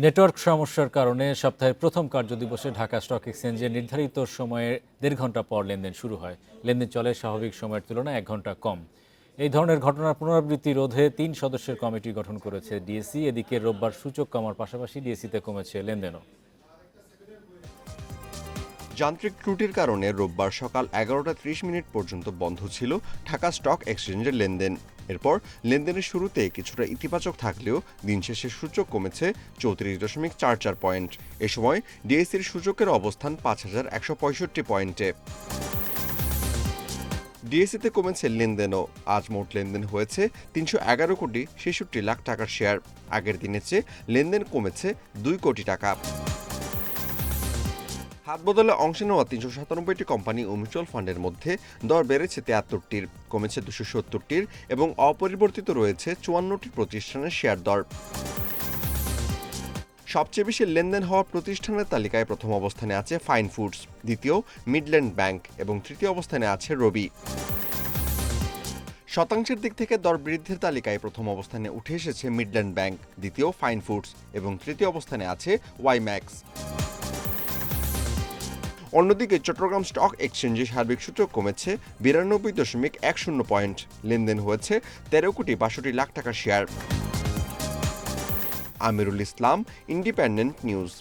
Network সমস্যার কারণে সপ্তাহের প্রথম কার্যদিবসে ঢাকা স্টক এক্সচেঞ্জে নির্ধারিত সময়ে ১.৫ ঘন্টা পর লেনদেন শুরু হয়। লেনদেন চলে স্বাভাবিক সময়ের তুলনায় ১ ঘন্টা কম। এই ধরনের ঘটনার পুনরাবৃত্তি রোধে ৩ সদস্যের কমিটি গঠন করেছে ডিএসই। এদিকে রোববার সূচক কমার পাশাপাশি ডিএসইতে কমেছে লেনদেনও। যান্ত্রিক ত্রুটির কারণে রোববার সকাল ১১টা ৩০ মিনিট পর্যন্ত বন্ধ ছিল ঢাকা স্টক এক্সচেঞ্জের লেনদেন। এরপর লেনদেনের শুরুতে কিছুটা ইতিবাচক থাকলেও দিন শেষে সূচক কমেছে ৩৪.৪৪ পয়েন্ট। এ সময় ডিএসইর সূচকের অবস্থান ৫,১৬৫ পয়েন্টে। ডিএসইতে কমেছে লেনদেনও। আজ মোট লেনদেন হয়েছে ৩১১,৬৬,০০,০০০ টাকার শেয়ার। আগের দিনের চেয়ে লেনদেন কমেছে ২ কোটি টাকা। হাত বদলে অংশ নেওয়া ৩৯৭টি কোম্পানি ও মিউচুয়াল ফান্ডের মধ্যে দর বেড়েছে ৭৩টির, কমেছে ২৭০টির এবং অপরিবর্তিত রয়েছে ৫৪টি প্রতিষ্ঠানের শেয়ার দর। সবচেয়ে বেশি লেনদেন হওয়া প্রতিষ্ঠানের তালিকায় প্রথম অবস্থানে আছে ফাইন ফুডস, দ্বিতীয় মিডল্যান্ড ব্যাংক এবং তৃতীয় অবস্থানে আছে রবি। শতাংশের দিক থেকে দর বৃদ্ধির তালিকায় প্রথম অবস্থানে উঠে এসেছে মিডল্যান্ড ব্যাংক, দ্বিতীয় ফাইন ফুডস এবং তৃতীয় অবস্থানে আছে ওয়াইম্যাক্স। অন্যদিকে চট্টগ্রাম স্টক এক্সচেঞ্জে সার্বিক সূচক কমেছে ৯২.১০ পয়েন্ট। লেনদেন হয়েছে ১৩,৬২,০০,০০০ টাকার share. Amirul Islam, independent news.